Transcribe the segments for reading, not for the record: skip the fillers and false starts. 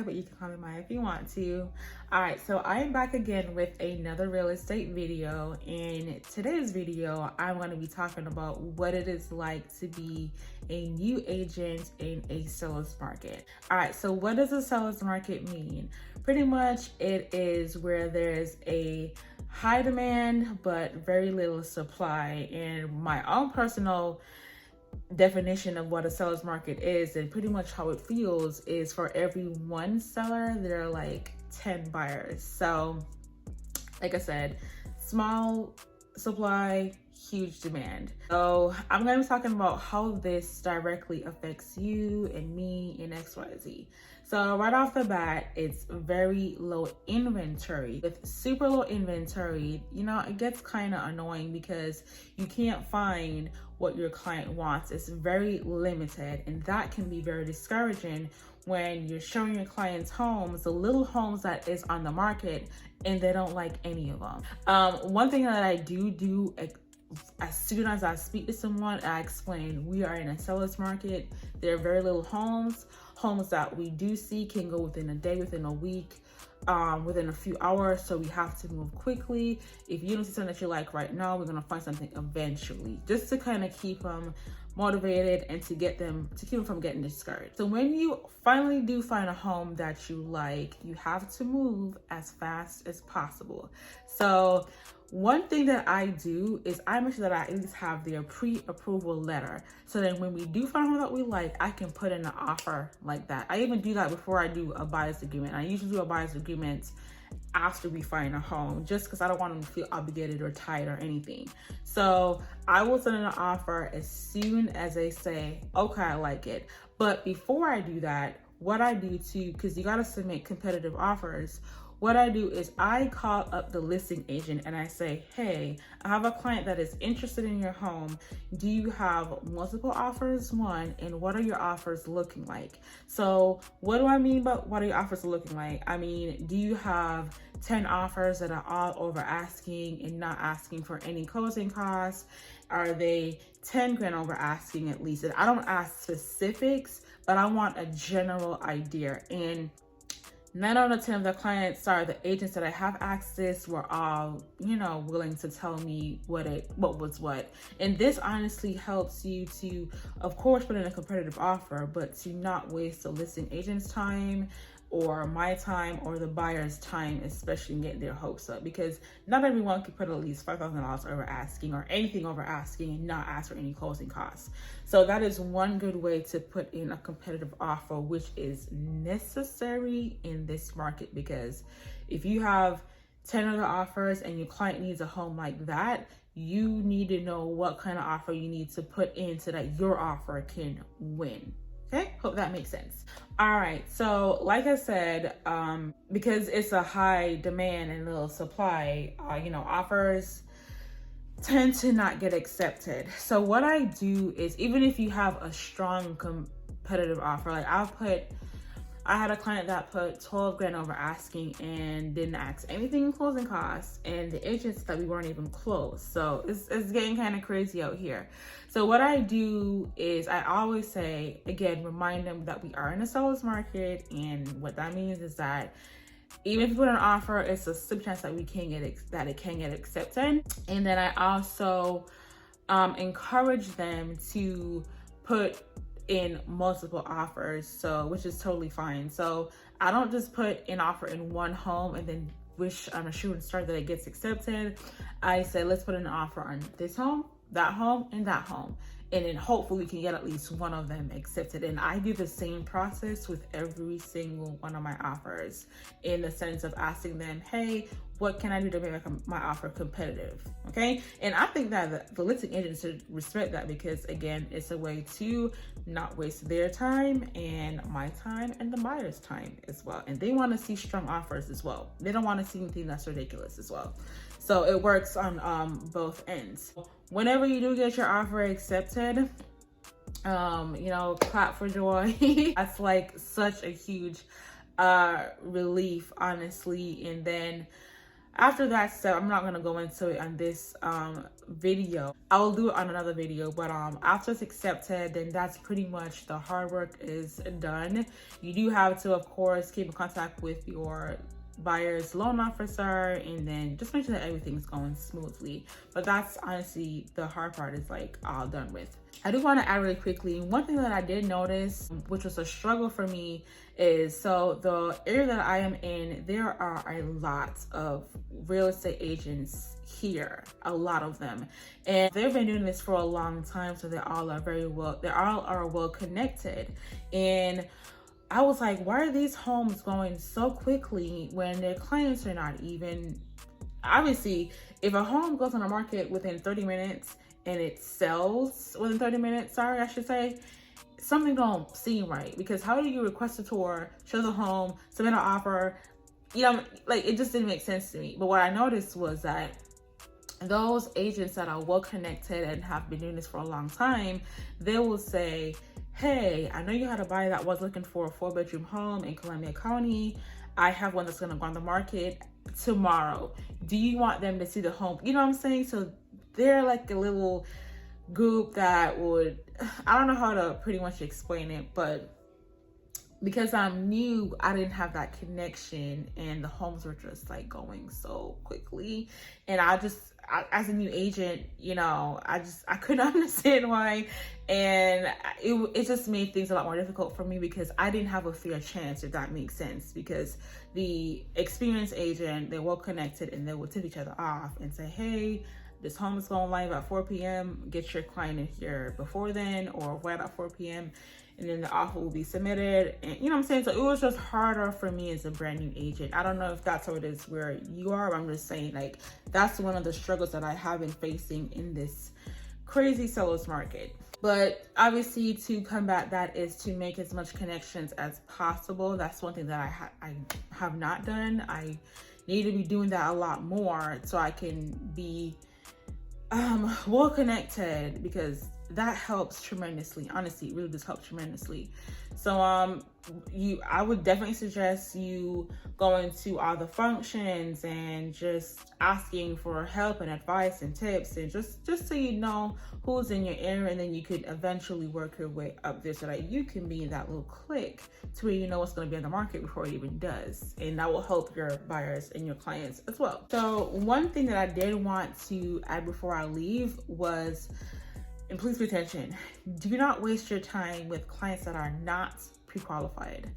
but you can call me Maya if you want to. All right, so I am back again with another real estate video. In today's video, I'm going to be talking about what it is like to be a new agent in a seller's market. All right, so what does a seller's market mean? Pretty much it is where there's a high demand but very little supply. And my own personal definition of what a seller's market is, and pretty much how it feels, is for every one seller there are like 10 buyers. So like I said, small supply, huge demand. So I'm going to be talking about how this directly affects you and me in XYZ. So right off the bat, it's very low inventory. With super low inventory, you know, it gets kind of annoying because you can't find what your client wants. It's very limited, and that can be very discouraging when you're showing your clients homes, the little homes that is on the market, and they don't like any of them. One thing that I do as soon as I speak to someone, I explain we are in a seller's market. There are very little homes. Homes that we do see can go within a day, within a week, within a few hours. So we have to move quickly. If you don't see something that you like right now, we're going to find something eventually, just to kind of keep them motivated and to keep them from getting discouraged. So when you finally do find a home that you like, you have to move as fast as possible. So one thing that I do is I make sure that I at least have their pre-approval letter. So then when we do find one that we like, I can put in an offer like that. I even do that before I do a buyer's agreement. I usually do a buyer's agreement after we find a home, just because I don't want them to feel obligated or tied or anything. So I will send in an offer as soon as they say, okay, I like it. But before I do that, what I do too, because you got to submit competitive offers, what I do is I call up the listing agent and I say, hey, I have a client that is interested in your home. Do you have multiple offers? One, and what are your offers looking like? So what do I mean by what are your offers looking like? I mean, do you have 10 offers that are all over asking and not asking for any closing costs? Are they 10 grand over asking at least? And I don't ask specifics, but I want a general idea. And 9 out of 10 of the clients, the agents that I have access were all, willing to tell me what was what. And this honestly helps you to, of course, put in a competitive offer, but to not waste the listing agent's time or my time or the buyer's time, especially in getting their hopes up, because not everyone can put at least $5,000 over asking or anything over asking and not ask for any closing costs. So that is one good way to put in a competitive offer, which is necessary in this market, because if you have 10 other offers and your client needs a home like that, you need to know what kind of offer you need to put in so that your offer can win. Okay, hope that makes sense. All right, so like I said, because it's a high demand and little supply, offers tend to not get accepted. So what I do is, even if you have a strong competitive offer, like I had a client that put 12 grand over asking and didn't ask anything in closing costs, and the agents that we weren't even close. So it's getting kind of crazy out here. So what I do is I always say, again, remind them that we are in a seller's market, and what that means is that even if you put an offer, it's a slim chance that it can get accepted. And then I also encourage them to put in multiple offers, so which is totally fine. So I don't just put an offer in one home and then wish on a shooting star that it gets accepted. I say, let's put an offer on this home, that home, and that home, and then hopefully we can get at least one of them accepted. And I do the same process with every single one of my offers, in the sense of asking them, hey, what can I do to make my offer competitive? Okay. And I think that the listing agent should respect that, because again, it's a way to not waste their time and my time and the buyer's time as well. And they want to see strong offers as well. They don't want to see anything that's ridiculous as well. So it works on both ends. Whenever you do get your offer accepted, clap for joy. That's like such a huge relief, honestly. And then After that step, I'm not gonna go into it on this video. I will do it on another video, but after it's accepted, then that's pretty much the hard work is done. You do have to, of course, keep in contact with your buyer's loan officer and then just make sure that everything's going smoothly. But that's honestly the hard part is like all done with. I do want to add really quickly, one thing that I did notice, which was a struggle for me, is so the area that I am in, there are a lot of real estate agents here, a lot of them, and they've been doing this for a long time, so they all are well connected. And I was like, why are these homes going so quickly when their clients are not even, obviously, if a home goes on the market within 30 minutes and it sells within 30 minutes, sorry, I should say, something don't seem right. Because how do you request a tour, show the home, submit an offer? You know, like, it just didn't make sense to me. But what I noticed was that those agents that are well connected and have been doing this for a long time, they will say, hey, I know you had a buyer that was looking for a 4-bedroom home in Columbia County. I have one that's gonna go on the market tomorrow. Do you want them to see the home? You know what I'm saying? So they're like a little group that would, I don't know how to pretty much explain it, but because I'm new, I didn't have that connection and the homes were just like going so quickly. And as a new agent, you know, I couldn't understand why. And it just made things a lot more difficult for me because I didn't have a fair chance, if that makes sense. Because the experienced agent, they're well connected and they will tip each other off and say, hey, this home is going live at 4 p.m. Get your client in here before then or right at 4 p.m. and then the offer will be submitted. And you know what I'm saying? So it was just harder for me as a brand new agent. I don't know if that's what it is where you are, but I'm just saying, like, that's one of the struggles that I have been facing in this crazy seller's market. But obviously, to combat that is to make as much connections as possible. That's one thing that I have not done. I need to be doing that a lot more so I can be well connected, because that helps tremendously. Honestly, it really does help tremendously. So I would definitely suggest you going to all the functions and just asking for help and advice and tips, and just so you know who's in your area, and then you could eventually work your way up there so that you can be in that little clique to where you know what's going to be on the market before it even does. And that will help your buyers and your clients as well. So one thing that I did want to add before I leave was, and please pay attention, do not waste your time with clients that are not pre-qualified.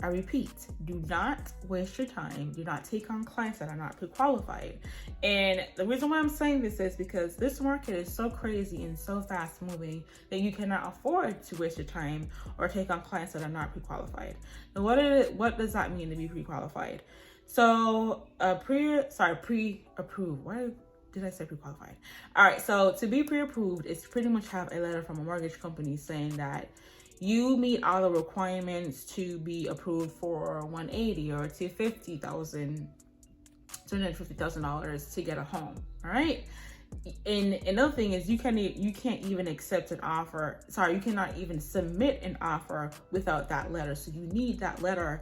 I repeat, do not waste your time. Do not take on clients that are not pre-qualified. And the reason why I'm saying this is because this market is so crazy and so fast moving that you cannot afford to waste your time or take on clients that are not pre-qualified. Now, what does that mean to be pre-qualified? So pre-approved. Why did I say pre-qualified? All right, so to be pre-approved is to pretty much have a letter from a mortgage company saying that you meet all the requirements to be approved for $180,000 or $250,000 to get a home. All right. And another thing is you can't even accept an offer. Sorry, you cannot even submit an offer without that letter. So you need that letter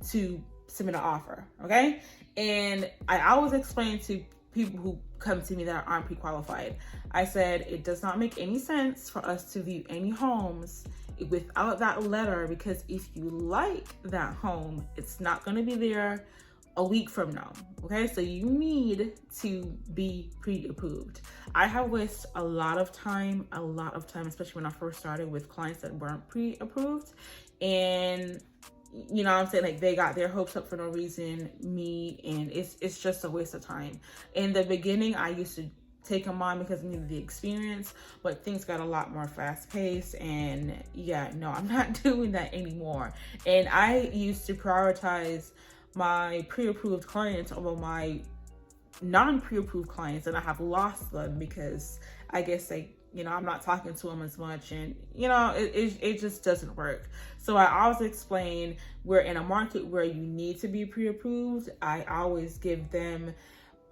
to submit an offer. Okay. And I always explain to people who come to me that aren't pre-qualified, I said it does not make any sense for us to view any homes without that letter, because if you like that home, it's not going to be there a week from now. Okay, so you need to be pre-approved. I have wasted a lot of time, especially when I first started with clients that weren't pre-approved. And you know what I'm saying, like, they got their hopes up for no reason, and it's just a waste of time. In the beginning, I used to take them on because I needed the experience, but things got a lot more fast paced, and yeah, no, I'm not doing that anymore. And I used to prioritize my pre-approved clients over my non-pre-approved clients, and I have lost them because I guess I'm not talking to them as much, and it just doesn't work. So I always explain, we're in a market where you need to be pre-approved. I always give them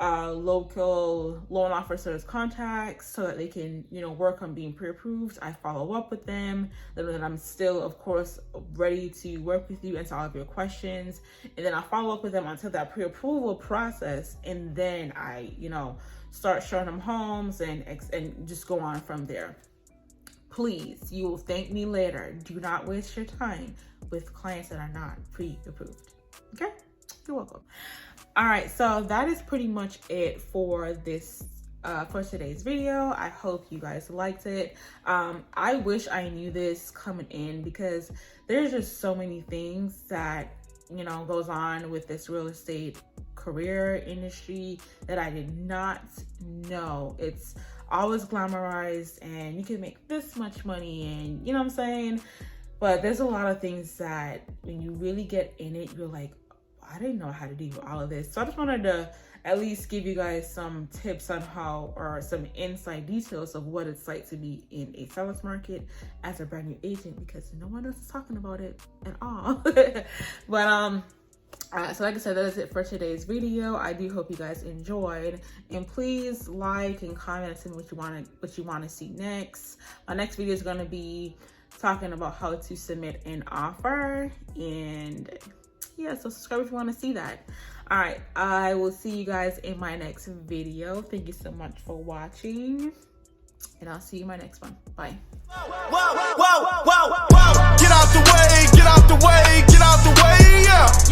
local loan officers' contacts so that they can, work on being pre-approved. I follow up with them, and I'm still, of course, ready to work with you, answer all of your questions. And then I follow up with them until that pre-approval process. And then I, start showing them homes and just go on from there. Please, you will thank me later. Do not waste your time with clients that are not pre-approved. Okay? You're welcome. All right, so that is pretty much it for this for today's video. I hope you guys liked it. I wish I knew this coming in, because there's just so many things that goes on with this real estate career industry that I did not know. It's always glamorized and you can make this much money, and you know what I'm saying? But there's a lot of things that when you really get in it, you're like, I didn't know how to do all of this. So I just wanted to at least give you guys some tips on how, or some inside details of what it's like to be in a seller's market as a brand new agent, because no one else is talking about it at all. But so like I said, that is it for today's video. I do hope you guys enjoyed, and please like and comment and what you want to see next. My next video is going to be talking about how to submit an offer, and yeah, so subscribe if you want to see that. All right, I will see you guys in my next video. Thank you so much for watching, and I'll see you in my next one. Bye. Whoa, whoa, whoa, whoa, whoa. Get out the way, get out the way, get out the way, yeah.